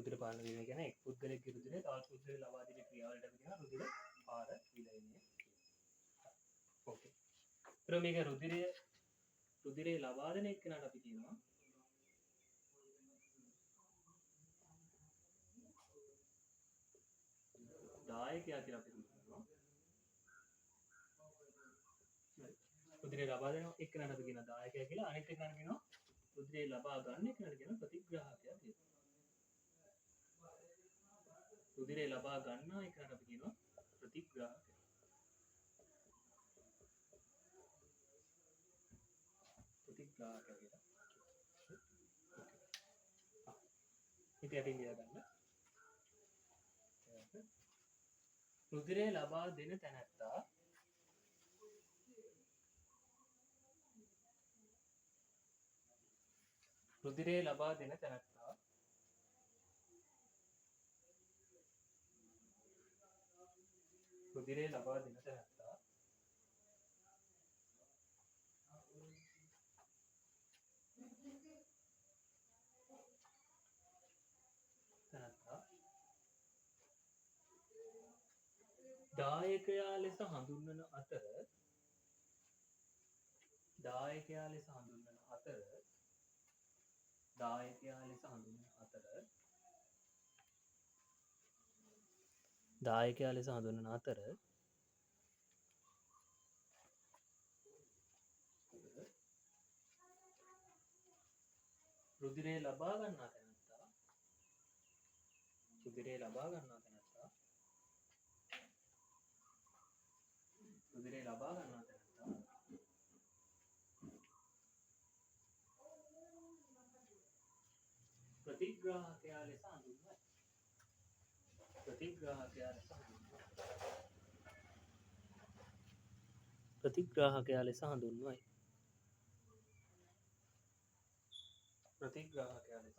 රුධිර පාලන වීම කියන්නේ එක් පුද්ගලයෙකුගේ රුධිරය තවත් පුද්ගලයෙකුට ලබා දෙන ක්‍රියාවලට අපි කියනවා රුධිර පාර විලයනය. ඕකේ. ඊට මේක රුධිරය ලබා දෙන එක්කනට අපි කියනවා දායකයා කියලා අපි කියනවා. රුධිරය ලබා දෙන එක්කනට අපි කියනවා දායකයා කියලා. අනිත් එක්කනට කියනවා රුධිරය ලබා ගන්න එක්කනට කියනවා ප්‍රතිග්‍රාහකයා කියලා. රුධිරය ලබා ගන්නා එකට අපි කියනවා ප්‍රතිග්‍රාහකයා. ප්‍රතිග්‍රාහකයා කියලා. ඉතින් අපි ලියා ගන්න. රුධිරය ලබා දෙන තැනැත්තා රුධිරය ලබා දෙන තැනැත්තා රුධිරය ලබා දෙන තැනැත්තා දායකයා ලෙස හඳුන්වන අතර දායකයා ලෙස හඳුන්වන අතර දායකයා ලෙස හඳුන්වන අතර දායකයා ලෙස හඳුන්වන අතර රුධිරය ලබා ගන්නා තැනැත්තා රුධිරය ලබා ගන්නා තැනැත්තා රුධිරය ලබා ගන්නා තැනැත්තා ප්‍රතිග්‍රාහකයා ලෙස හඳුන්වයි. ප්‍රතිග්‍රාහකයා ලෙස හඳුන්වයි. ප්‍රතිග්‍රාහකයා ලෙස හඳුන්වයි. ප්‍රතිග්‍රාහකයා ලෙස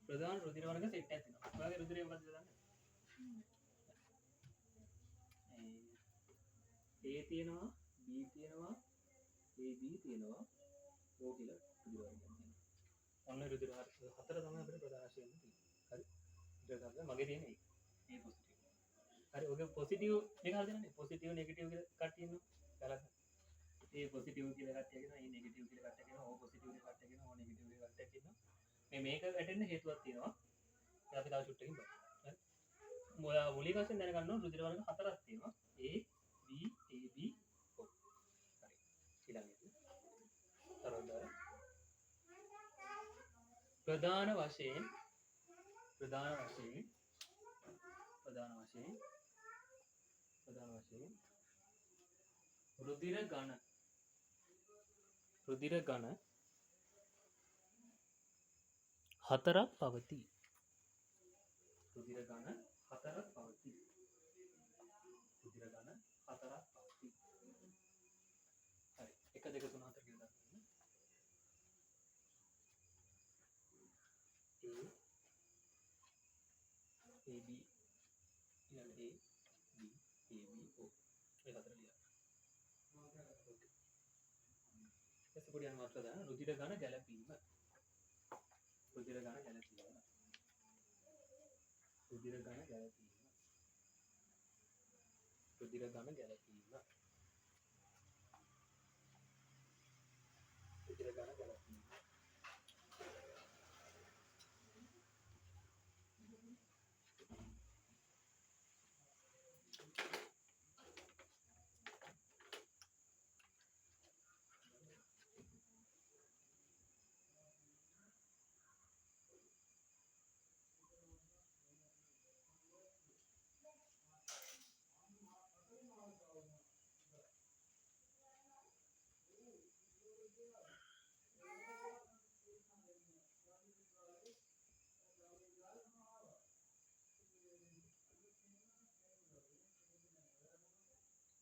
ප්‍රධාන රුධිර වර්ග සෙට් එකක් තියෙනවා. ඔයාගේ රුධිරය මොකක්ද දන්නවද? A තියෙනවා, B තියෙනවා, AB තියෙනවා, O කියලා රුධිර වර්ගයක් තියෙනවා. ඔන්න රුධිර වර්ග හතර තමයි අපිට ප්‍රධාන වශයෙන් තියෙන්නේ. හරි. රුධිර වර්ග මගේ තියෙන්නේ A පොසිටිව්. හරි. ඔගේ පොසිටිව් එක හරිද නේද? පොසිටිව් නෙගටිව් කියලා කට්ටිය ඉන්නවා. බලන්න. A පොසිටිව් කියලා කට්ටිය කියනවා, A නෙගටිව් කියලා කට්ටිය කියනවා, O පොසිටිව් කියලා කට්ටිය කියනවා, O නෙගටිව් කියලා කට්ටිය කියනවා. මේක වැටෙන්න හේතුවක් තියෙනවා. ඒක අපි තව චුට්ටකින් බලමු. හරි. ඔයා මූලික වශයෙන් දැනගන්න ඕන රුධිර වර්ග හතරක් තියෙනවා. A, B, AB, O. හරි. ඊළඟට තරවදාර ප්‍රධාන වශයෙන් රුධිර ඝන හතරක් පවතී. රුධිර ඝන හතරක් පවතී. හරි. 1 2 3 4 කියලා දාන්න. A, AB, ඊළඟ A, B, AB, O. මේ හතර ලියන්න. ඕකේ. ඊට පොඩි අනුමානයක් දාන්න. රුධිර ඝන ගැළපීම. රුධිර ඝන ගැළපීම. රුධිර ඝන ගැළපීම. රුධිර ඝන ගැළපීම. රුධිර ඝන ගැළපීම.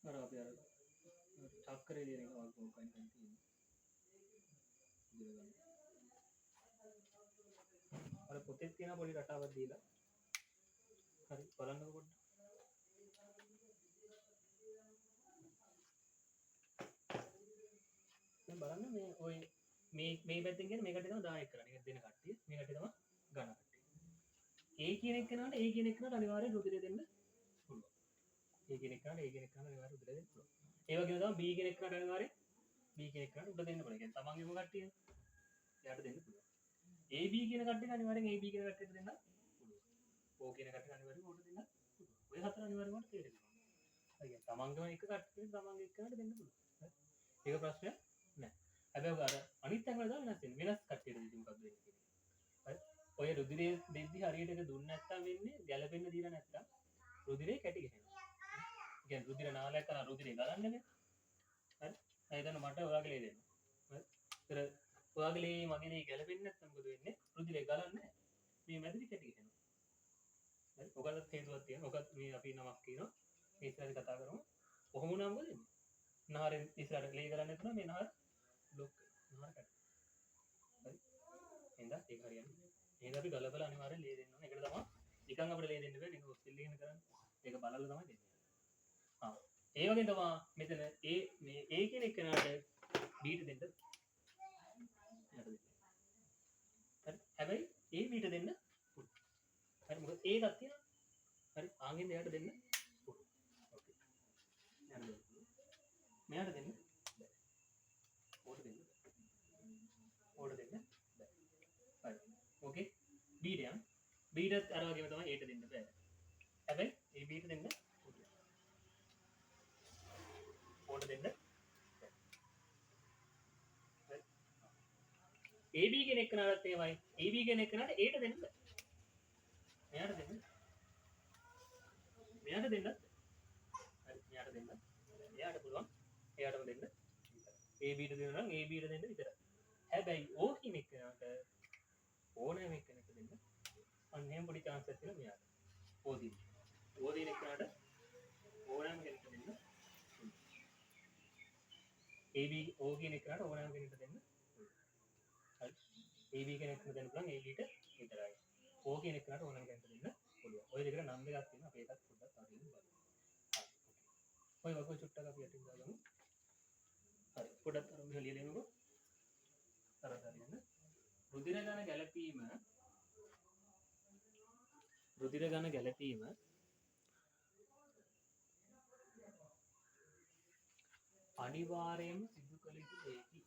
අර අපි අර චක්‍රේ දින එක වගේ මොකක්ද තියෙන්නේ. අර පොතේ තියෙන පොඩි රටාවක් දීලා. හරි බලන්නකො පොඩ්ඩක්. මේ ඔය මේ පැත්තෙන් කියන්නේ මේකට තමයි 10 කරන්නේ. ඒක දෙන කට්ටිය. මේකට තමයි ගන්න කට්ටිය. ඒ කියන එක්කනට ඒ කියන එක්කනට අනිවාර්යෙන් රුධිරය දෙන්න පුළුවන්. ඒ කියන එක්කනට ඒ කියන එක්කනට අනිවාර්යෙන් රුධිරය දෙන්න පුළුවන්. ඒ වගේම තමයි B කියන එක්කනට අනිවාර්යෙන් B කියන එක්කනට උඩ දෙන්න පුළුවන්. කියන්නේ තමන්ගේම කට්ටිය එයාට දෙන්න පුළුවන්. AB කියන කට්ටියට අනිවාර්යෙන් AB කියන කට්ටියට දෙන්න පුළුවන්. O කියන කට්ටියට අනිවාර්යෙන් O දෙන්න පුළුවන්. ඔය හතර අනිවාර්යෙන්ම තේරෙනවා. තමන්ගම එක කට්ටිය තමන්ගේ එක්කනට දෙන්න පුළුවන්. ඒක ප්‍රශ්නයක් නෑ. හැබැයි අර අනිත් තැන්වල දාලා වෙනස් වෙනවා. වෙනස් කට්ටියට දෙන්න මොකක්ද වෙන්නේ කියන්නේ. හරි. ඔය රුධිරය දෙද්දි හරියට ඒක දුන්නේ නැත්තම් වෙන්නේ ගැළපෙන්න දීලා නැත්තම් රුධිරේ කැටි ගහනවා. ඒ කියන්නේ රුධිර නාලයක් කරා රුධිරේ ගලන්නේ නැහැ. හරි. ඒ හිතන්න මට ඔයාගේ ලේ දෙන්න. හරි. ඒතර ඔයාගේ ලේ මගේ ලේ ගැළපෙන්නේ නැත්තම් මොකද වෙන්නේ? රුධිරේ ගලන්නේ නැහැ. මේ මැදිරි කැටි ගහනවා. හරි. ඔයගලත් හේතුවක් තියෙනවා. ඔකත් මේ අපි නමක් කියනවා. මේ ඉස්සරහ කතා කරමු. කොහොම වුණා මොකද වෙන්නේ? නහරෙන් ඉස්සරහට ලේ ගලන්නේ නැතුන මේ නහර බ්ලොක් වෙනවා. නහර කැටි. හරි. එහෙනම් ඒක හරියන්නේ. එහෙනම් අපි ගලපලා අනිවාර්යෙන් ලේ දෙන්න ඕනේ. ඒකට තමයි නිකන් අපිට ලේ දෙන්න බෑ. නිකන් ඔස්ට්‍රේලියා ඉගෙන කරන්නේ. ඒක බලලා තමයි දෙන්නේ. ඒ වගේ තමයි මෙතන මේ A කියන එකනට B ට දෙන්න. හරි. හැබැයි A B ට දෙන්න පුළුවන්. හරි මොකද A එකක් තියෙනවා. හරි ආගෙන් එයාට දෙන්න පුළුවන්. ඕකේ. මෙයාට දෙන්න බෑ. ඕට දෙන්න බෑ. ඕට දෙන්න බෑ. හරි. ඕකේ. B ට යන්න. B ටත් අර වගේම තමයි A ට දෙන්න බෑ. හැබැයි A B ට දෙන්න පුළුවන්. ඕට දෙන්න බෑ. හරි. AB කෙනෙක් එක්කනටත් එහෙමයි. AB කෙනෙක් එක්කනට A ට දෙන්න බෑ. මෙයාට දෙන්න. මෙයාට දෙන්න. හරි මෙයාට දෙන්න. එයාට පුළුවන්. එයාටම දෙන්න. AB ට දෙනවා නම් AB ට දෙන්න විතරයි. හැබැයි O කියන එක්කනට ඕනෑම එක්කෙනෙක් දෙන්න. අන්න එහෙම පොඩි chance එකක් තියෙනවා මෙයාට. O දින. O දින එක්කනට ඕනෑම කෙනෙක්ට දෙන්න. AB O කියන එක්කනට ඕනෑම කෙනෙක්ට දෙන්න. හරි. AB කෙනෙක්ට දෙන්න පුළුවන් AB ට විතරයි. O කියන එක්කනට ඕනෑම කෙනෙක්ට දෙන්න පුළුවන්. ඔය දෙකට නම් දෙකක් තියෙනවා. අපි ඒකත් පොඩ්ඩක් අරින්න බලමු. හරි. ඔය වගේ චුට්ටක් අපි යටින් දාගමු. හරි. පොඩ්ඩක් අර මෙහෙ ලියලෙමුකෝ. අර හරියන්න. රුධිර ගණ ගැලපීම අනිවාර්යයෙන්ම සිදු කළ යුතු දෙයකි.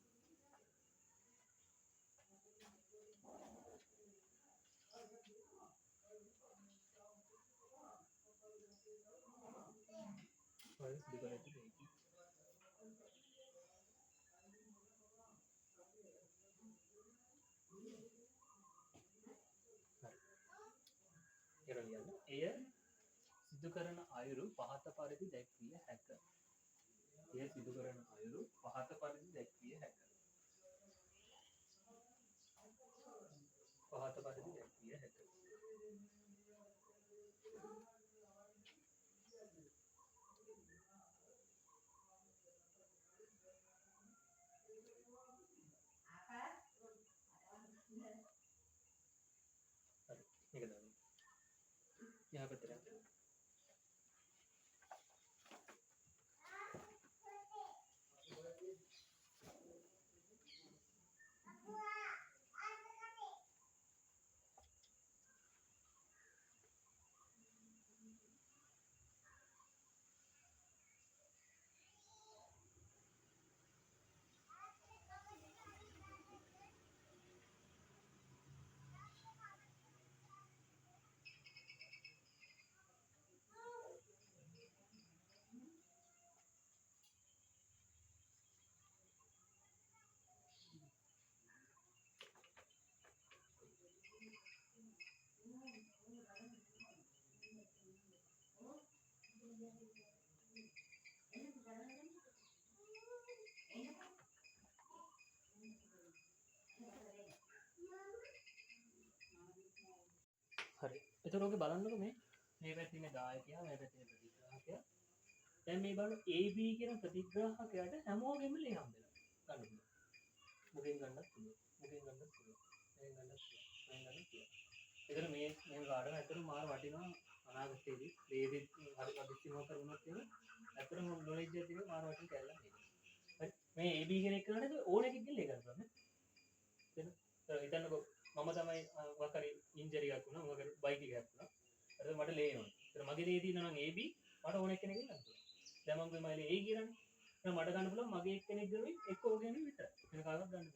සිදු කළ යුතු දෙයකි. එය සිදු කරන අයුරු පහත පරිදි දැක්විය හැක. එය සිදු කරන අයුරු පහත පරිදි දැක්විය හැක. පහත පරිදි දැක්විය හැක. හරි මේක දාන්න. යහපතට හරි. එතකොට ඔක බලන්නකො මේ පැත්තේ ඉන්න දායකයා මේ පැත්තේ ඉන්න ප්‍රතිග්‍රාහකයා. දැන් මේ බලන්න AB කියන ප්‍රතිග්‍රාහකයාට හැමෝගෙම ලේ හම්බෙලා ගන්න පුළුවන්. මුගෙන් ගන්නත් පුළුවන්. මුගෙන් ගන්නත් පුළුවන්. මෙන් ගන්නත් පුළුවන්. මෙන් ගන්නත් පුළුවන්. ඒතර මේ කාඩම ඇත්තටම මාර වටිනවා අනාගතයේදී ලේදි හරි අදිස්සිමව කරුණොත් එහෙම ඇත්තටම නොලෙජ් එකක් තියෙනවා මාර වටින කැලලක් මේක. හරි. මේ AB කියන එක නේද ඕන එකකින් ලේ කරනවා නේ හිතන්නකෝ මම තමයි වකරි ඉන්ජරි එකක් වුණා මම බයික් එකක් වුණා ඊට මට ලේ එනවා ඊට මගේ ලේ තියෙනවා නම් AB මට ඕන එකකින් ගන්න පුළුවන් දැන් මම මේ ලේ A කියලානේ එහෙනම් මට ගන්න පුළුවන් මගේ එක්කෙනෙක් ගනුයි එක්ක ඕකෙනෙක් විතර වෙන කාටවත් ගන්න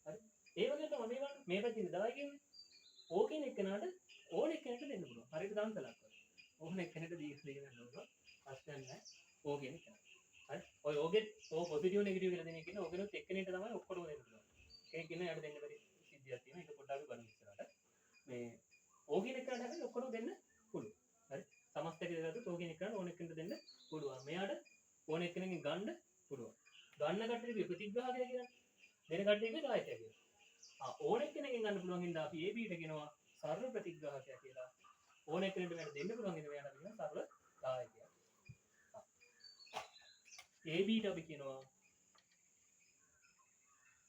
බෑ හරි ඒ වගේ තමයි මේ පැත්තේ දවයි කියන්නේ ඕකෙන් එක්කනට ඕන එක්කෙනෙක්ට දෙන්න පුළුවන් හරියට දන්සලක් වගේ ඕන එක්කෙනෙක්ට දීලා දෙන්න ඕන ප්‍රශ්නයක් නැහැ ඕකෙන් එක්කන හරි ඔය ඕකේ ඕ පොසිටිව් නෙගටිව් කියලා දෙන එකේ ඕකෙනොත් එක්කෙනෙක්ට තමයි ඔක්කොම දෙන්න පුළුවන් කෙනෙක් ඉන්න යට දෙන්න බැරි සිද්ධියක් තියෙනවා ඒක පොඩ්ඩක් බලමු ඉස්සරහට මේ ඕකෙන් එක්කනට හැබැයි ඔක්කොම දෙන්න පුළුවන් හරි සමස්තක දෙකට ඕකෙන් එක්කනට ඕන එක්කෙනෙක්ට දෙන්න පුළුවන් මෙයාට ඕන එක්කෙනෙක්ගෙන් ගන්න පුළුවන් ගන්න කට්ටියගේ ප්‍රතිග්‍රාහකය කියන්නේ දෙන කට්ටියගේ දායකය කියලා ඕන එක්කෙනෙක්ගෙන් ගන්න පුළුවන් හින්දා අපි AB ට කියනවා සරල ප්‍රතිග්‍රාහකයා කියලා ඕන එක්කෙනෙක්ට මෙයාට දෙන්න පුළුවන් හින්දා මෙයාට කියනවා සරල දායකයා AB ට අපි කියනවා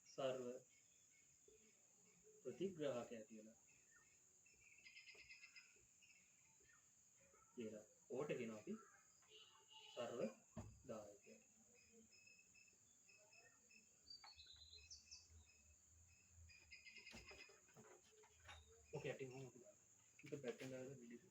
සර්ව ප්‍රතිග්‍රාහකයා කියලා ඕට කියනවා අපි සර්ව දායකයා ओके अटिंग हूँ तो बैठेंगे वीडियो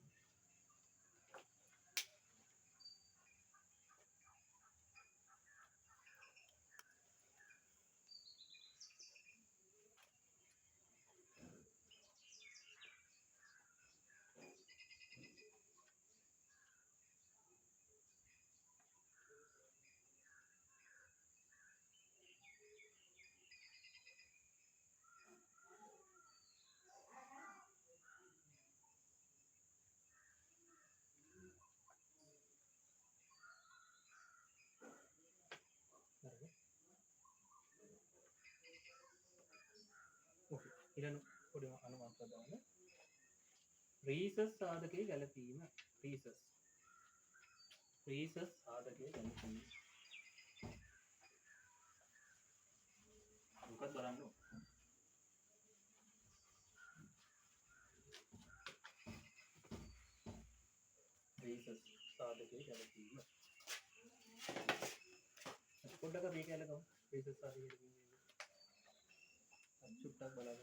ओके इधर थोड़ी अनुमान कर रहा हूँ රීසස් සාධකයේ ගැලපීම රීසස් සාධකයේ ගැලපීම මොකක්ද බලන්න රීසස් සාධකයේ ගැලපීම පොඩ්ඩක් අපි කියලා ගමු රීසස් සාධකයේ චුට්ටක් බලන්න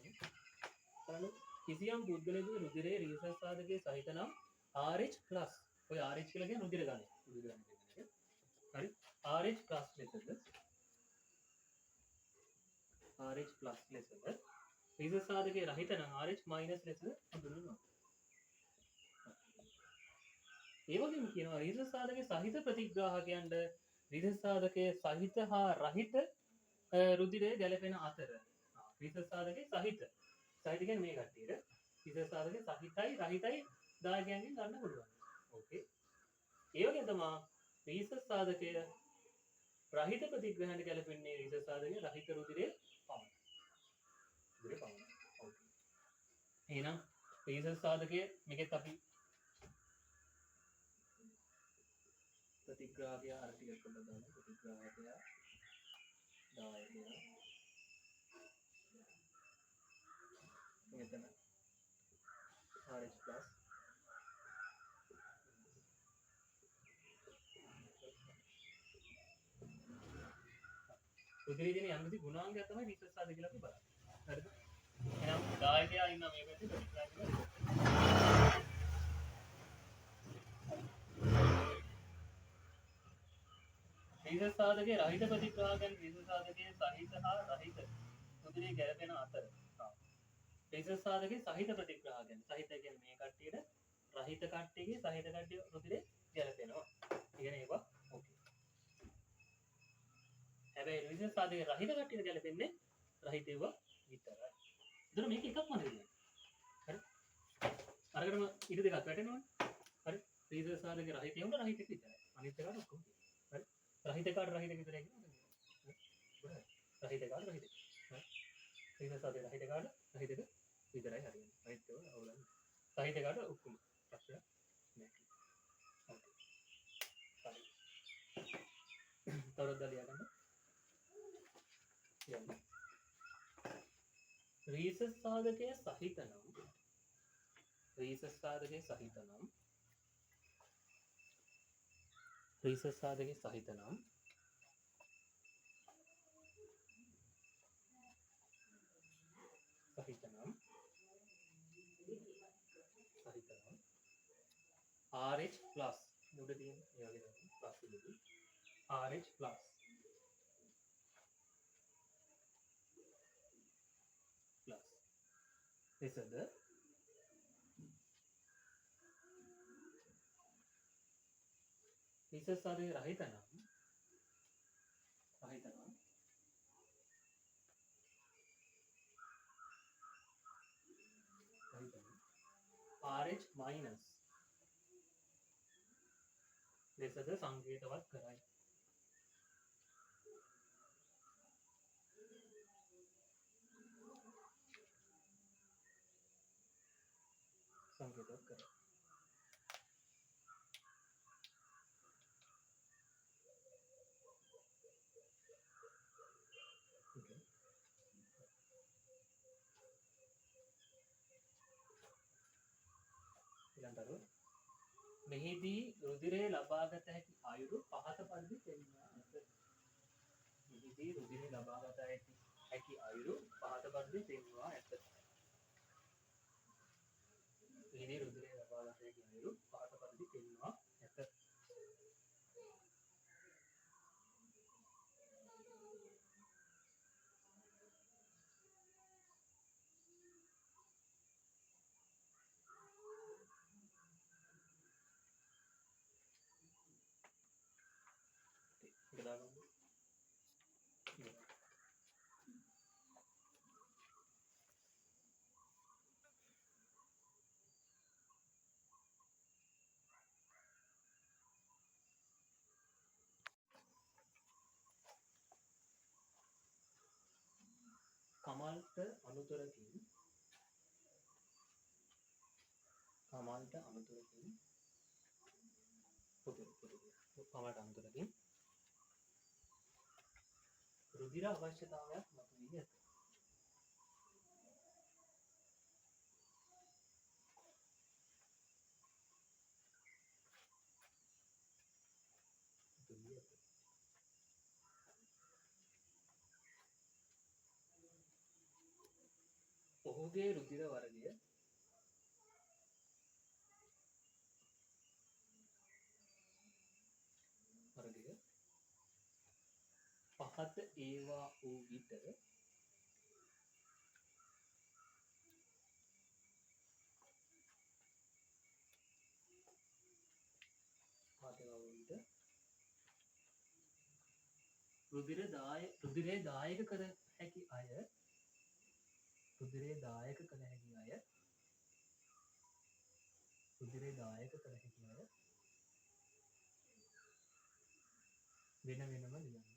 කිසියම් පුද්ගලයෙකුගේ රුධිරයේ රීසස් සාධකයේ සහිත නම් RH+ ඔය RH කියලා කියන්නේ රුධිර ගණය හරි RH+ ලෙසද RH+ ලෙසද රීසස් සාධකයේ රහිත නම් RH- ලෙසද හඳුන්වනවා ඒ වගේම කියනවා රීසස් සාධකයේ සහිත ප්‍රතිග්‍රාහකයන්ට රීසස් සාධකයේ සහිත හා රහිත රුධිරය ගැලපෙන අතර රීසස් සාධකයේ සහිත කියන්නේ මේ කට්ටියට රීසස් සාධකයේ සහිතයි රහිතයි දායකයන්ගෙන් ගන්න පුළුවන් ඕකේ ඒ වගේම තමයි රීසස් සාධකයේ රහිත ප්‍රතිග්‍රහණයට ගැලපෙන්නේ රීසස් සාධකයේ රහිත රුධිරය පමණයි ඕකේ එහෙනම් රීසස් සාධකයේ මේකත් අපි प्रतिग्राहकया आर्टिकल को बताना प्रतिग्राहकया दायकया මෙතන RH+ උදේදී යම්කිසි ගුණාංගයක් තමයි රීසස් සාධක කියලා අපි බලන්නේ හරිද එහෙනම් දායකයා ඉන්න මේ පැත්තේ ප්‍රතිග්‍රාහකයා රීසස් සාධකයේ රහිත ප්‍රතිග්‍රාහකයන් රීසස් සාධකයේ සහිත හා රහිත රුධිරය ගැලපෙන අතර රීසස් සාධකයේ සහිත ප්‍රතිග්‍රාහකයන් සහිත කියන්නේ මේ කට්ටියට රහිත කට්ටියගේ සහිත කට්ටිය රුධිරය ගැලපෙනවා ඉතින් ඒවා ඕකේ හැබැයි රීසස් සාධකයේ රහිත කට්ටියට ගැලපෙන්නේ රහිත ඒවා විතරයි ඒතර මේක එකක්ම නෙවෙයි හරි අරගෙනම ඉර දෙකක් වැටෙනවනේ හරි රීසස් සාධකයේ රහිත ඒවා රහිත විතරයි අනිත් ඒවා ඔක්කොම හරි රහිත කාඩ රහිත විතරයි කියන්නේ රහිත කාඩ රහිත රීසස් සාධකයේ රහිත කාඩ රහිතක විතරයි හරියන්නේ රහිත ඒවා අවුලන්නේ රහිත කාඩ ඔක්කොම ප්‍රශ්න නැහැ ඕකේ හරි තවරක් දාලා ගන්න යන්න රීසස් සාධකයේ සහිත නම් රීසස් සාධකයේ සහිත නම් රීසස් සාධකයේ සහිත නම් RH plus උඩ තියෙන ඒ වගේ තමයි plus එකදී RH plus එසද හිසසරේ රහිත නම් RH minus ලෙසද සංකේතවත් කරයි. සංකේතවත් කරයි. Okay. ඊළඟට මෙහිදී රුධිරය ලබාගත හැකි අයුරු පහත පරිදි පෙන්වා ඇත. මෙහිදී රුධිරය ලබාගත හැකි අයුරු පහත පරිදි පෙන්වා ඇත. මෙහිදී රුධිරය ලබාගත හැකි අයුරු පහත පරිදි පෙන්වා ඇත. කමල්ට අනුතරකින් රුධිර අවශ්‍යතාවයක් මතුවී ඇත. ඔහුගේ රුධිර වර්ගය පහත ඒවා වූ විට රුධිරේ දායක කර හැකි අය වෙන වෙනම ලියන්න.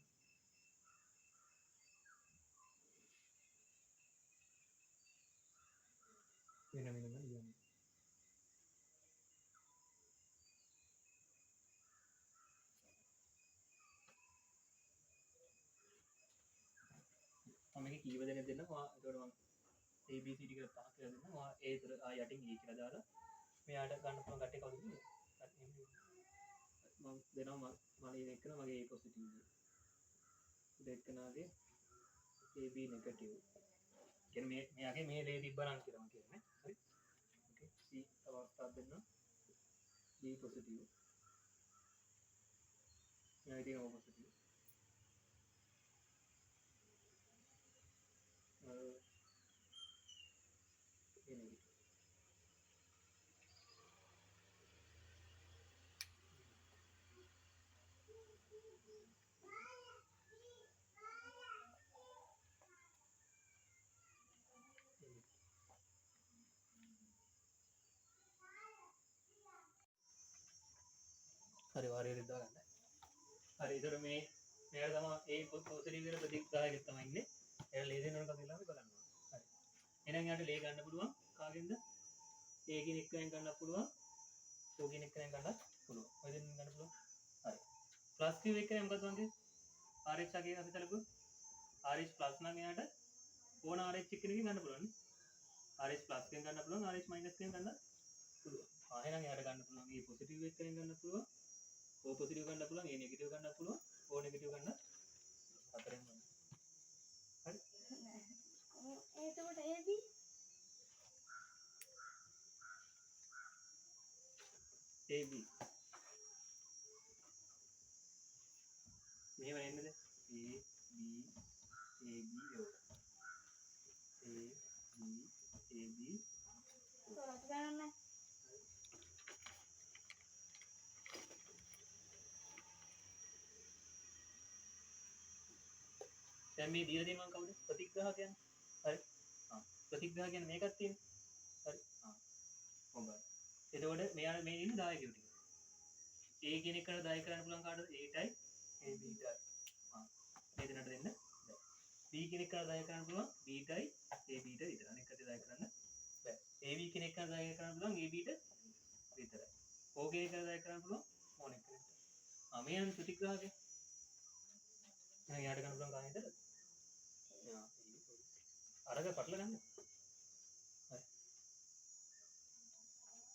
මම මේක කීව දෙනෙක් දෙන්නවා. ඒකට මම ABCD කියලා පහ කියලා දෙනවා. ඒ විතර යටින් E කියලා දාලා මෙයාට ගන්න පුළුවන් කට්ටිය කවුද කියන්නේ? මම දෙනවා මම එක්කන මගේ A පොසිටිව් එක. දෙකනාගේ AB නෙගටිව්. කියන්නේ මෙයාගේ මේ දේ තිබ්බනම් කියලා මම කියන්නේ. හරි. ඕකේ. C අවස්ථාවක් දෙන්න. B positive. මෙයා ඉතින් O පොසිටිව්. හරි වාරයට දාගන්න. හරි ඒතර මේ මෙයා තමයි ඒ පොසිටිව් එකට ප්‍රතිදායකයක් තමයි ඉන්නේ. එයා ලේ දෙනවද කියලා අපි බලන්න ඕනේ. හරි. එහෙනම් යාට ලේ ගන්න පුළුවන් කාගෙන්ද? A කෙනෙක් වෙන් ගන්න පුළුවන්. O කෙනෙක් වෙන් ගන්න පුළුවන්. ඔය දෙන්නෙන් ගන්න පුළුවන්. හරි. ප්ලස් Q එක නම් මොකද වන්දේ? RH අගේ අපි තලපු RH ප්ලස් නම් එයාට ඕන RH කෙනකින් ගන්න පුළුවන් නේ. RH ප්ලස් කෙන් ගන්න පුළුවන්, RH මයිනස් කෙන් ගන්න පුළුවන්. එහෙනම් එයාට ගන්න පුළුවන් A පොසිටිව් එකෙන් ගන්න පුළුවන්. O පොසිටිව් ගන්න පුළුවන්, A නෙගටිව් ගන්න පුළුවන්, O නෙගටිව් ගන්න හතරෙන් ගන්න. හරි? එතකොට AB AB මෙහෙම එන්නද A B AB යෝ A B AB තොරට ගන්න දැන් මේ දීලා තියෙනවා කවුද ප්‍රතිග්‍රහ කියන්නේ හරි ප්‍රතිග්‍රහ කියන්නේ මේකක් තියෙන්නේ හරි හොඳයි එතකොට මෙයාලා මේ ඉන්නේ දායකයෝ ටික A කියන එකට දායක කරන්න පුළුවන් කාටද A ටයි A B ටයි මේ දෙන්නට දෙන්න B කියන එකට දායක කරන්න පුළුවන් B ටයි A B ට විතර අනික එකට දායක කරන්න බෑ AB කියන එකට දායක කරන්න පුළුවන් AB ට විතරයි O කියන එකට දායක කරන්න පුළුවන් O එකට මේ යන ප්‍රතිග්‍රහකේ එහෙනම් යාට ගන්න පුළුවන් කාගෙන්ද අරග පටල ගන්න හරි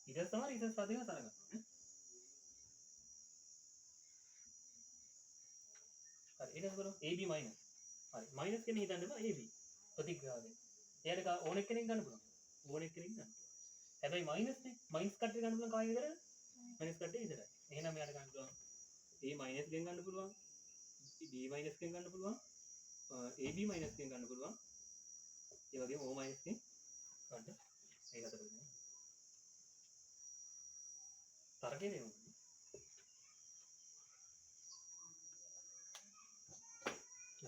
ඊට තමයි ඊට පස්සේ සරගන්න හරි ඊට පස්සේ AB මයිනස් හරි මයිනස් කියන්නේ හිතන්න බෑ AB ප්‍රතිග්‍රහයෙන් එයාට ඕනෙක් කෙනෙක් ගන්න පුළුවන් ඕනෙක් කෙනෙක් ගන්න හැබැයි මයිනස් නේ මයිනස් කට්ටිය ගන්න පුළුවන් කාගෙ විතරද මයිනස් කට්ටිය විතරයි එහෙනම් එයාට ගන්න පුළුවන් A මයිනස් ගෙන් ගන්න පුළුවන් B මයිනස් ගෙන් ගන්න පුළුවන් AB මයිනස් ගෙන් ගන්න පුළුවන් ඒ වගේම O මයිනස් ගෙන් ගන්න ඒ හතර දෙන්නේ තරකේ නෙමෙයි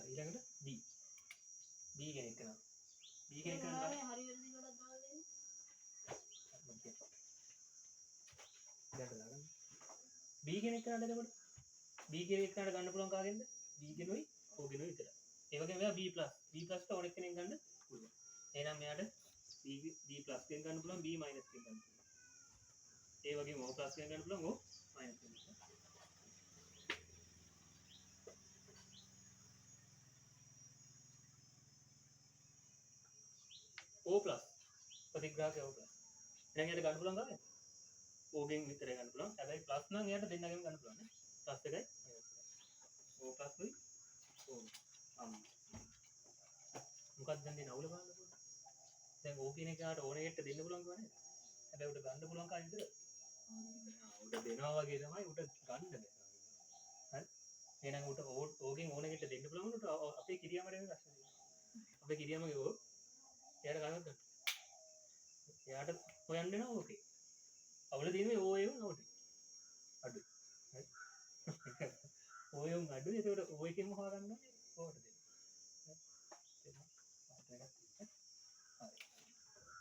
ඊළඟට B කෙනෙක් කරනවා B කෙනෙක් කරනවා හරි වැරදි කොටක් දාලා දෙන්න B කෙනෙක් කරාට එතකොට B කෙනෙක් කරාට ගන්න පුළුවන් කාගෙන්ද B කෙනුයි O කෙනුයි විතරයි ඒ වගේම මෙයා B+ ට ඕනෙක් කෙනෙක් ගන්න පුළුවන් එහෙනම් මෙයාට B+ ගෙන් ගන්න පුළුවන් B- ගෙන් ගන්න පුළුවන් ඒ වගේම O+ ගෙන් ගන්න පුළුවන් O- ගෙන් ගන්න පුළුවන් O+ ප්‍රතිග්‍රාහකය O+ එහෙනම් එයාට ගන්න පුළුවන් කාගෙන්ද O ගෙන් විතරයි ගන්න පුළුවන් හැබැයි ප්ලස් නම් එයාට දෙන්නගෙන් ගන්න පුළුවන් නේ ප්ලස් එකයි O+ උයි O මොකක්ද දැන් දෙන අවුල බලන්න පුළුවන් දැන් O කියන එකට ඕන එකට දෙන්න පුළුවන් කියන්නේ හැබැයි උට ගන්න පුළුවන් කාගෙ විතරද උට දෙනවා වගේ තමයි උට ගන්න බෑ හරි එහෙනම් උට O ගෙන් ඕන එකට දෙන්න පුළුවන් උට අපේ කිරියාමරේ මේ ප්‍රශ්නේ අපේ කිරියාමගේ O එයාට ගන්නත් ගන්න එයාට හොයන්න වෙනවා ඕකේ අවුල තියෙන්නේ O එකම නෝටි අඩු හරි O එකම අඩු ඒකට O එකෙන්ම හොයාගන්න ඕනේ ඕකට දෙන්න හරි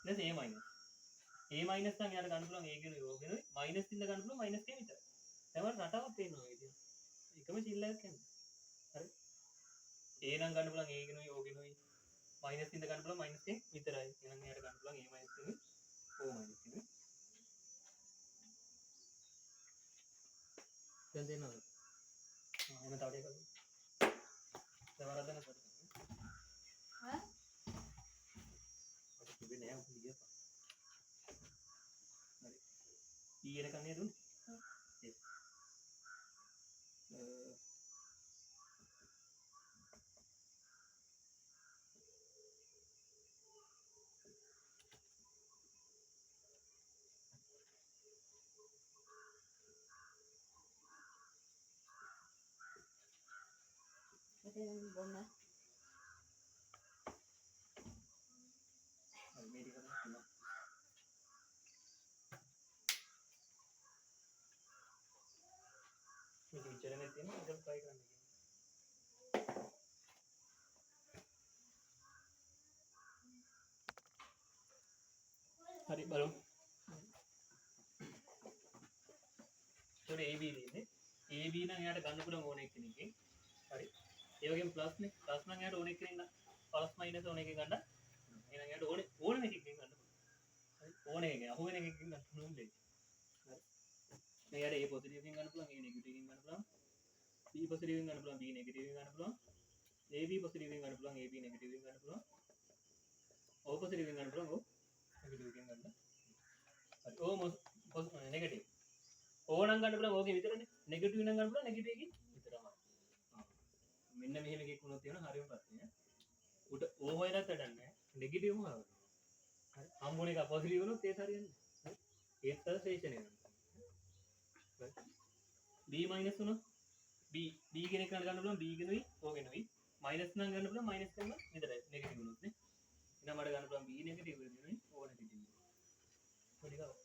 ඊට A මයිනස් නම් යාට ගන්න පුළුවන් A කෙනුයි O කෙනුයි මයිනස් ඉන්න ගන්න පුළුවන් මයිනස් කෙන විතරයි දැන් රටාවක් පේනවා ඉතින් එකම චිල්ලයක් කියන්නේ හරි A නම් ගන්න පුළුවන් A කෙනුයි O කෙනුයි මයිනස් ඉන්න ගන්න පුළුවන් මයිනස් කෙන විතරයි එහෙනම් යාට ගන්න පුළුවන් A මයිනස් කෙනුයි O මයිනස් කෙනුයි දැන් දෙනවද එහෙනම් තව ටිකක් දැන් වරද්දන්න කරා ඈ ඔක තිබෙන්නේ නැහැ උඹ ගියපා හරි ඊයර කන්නේ දුන්නේ මෙතන බොන්න හරි මේ ටික තමයි මේක විචරණයක් තියෙනවා ඒක try කරන්න කියනවා හරි බලමු ඒතකොට AB දෙන්නේ AB නම් එයාට ගන්න පුළුවන් ඕන එකකින් හරි ඒ වගේම ප්ලස් නේ ප්ලස් නම් එයාට ඕන එකකින් ගන්න ප්ලස් මයිනස් ඕන එකකින් ගන්න එහෙනම් එයාට ඕන එකකින් ගන්න පුළුවන් හරි ඕන එකකින් අහු වෙන එකකින් ගන්න පුළුවන් දෙයක් හරි එයාට A පොසිටිව් එකකින් ගන්න පුළුවන් A නෙගටිව් එකකින් ගන්න පුළුවන් B පොසිටිව් එකකින් ගන්න පුළුවන් B නෙගටිව් එකකින් ගන්න පුළුවන් AB පොසිටිව් එකකින් ගන්න පුළුවන් AB නෙගටිව් එකකින් ගන්න පුළුවන් O පොසිටිව් එකකින් ගන්න පුළුවන් O නෙගටිව් එකකින් ගන්න හරි O නෙගටිව් ඕනම් ගන්න පුළුවන් ඕකේ විතරනේ නෙගටිව් නම් ගන්න පුළුවන් නෙගටිව් එකකින් විතරමයි මෙන්න මෙහෙම එකක් වුණොත් තියෙනවා හරියම ප්‍රශ්නය උට ඕ හොයලත් වැඩක් නැහැ නෙගටිව්ම හොයන්න හරි හම්බුනේ එක පොසිටිව් වුණොත් ඒත් හරියන්නේ හරි ඒත් තමයි ශ්‍රේෂ්ඨ නේද b මයිනස් වුණා b කෙනෙක් ගන්න පුළුවන් b ගෙනුයි o ගෙනුයි මයිනස් නම් ගන්න පුළුවන් මයිනස් කරන විතරයි නෙගටිව් වුණොත් නේ එහෙනම් මට ගන්න පුළුවන් b නෙගටිව් වෙනුයි o නෙගටිව් වෙනුයි පොඩි ගාව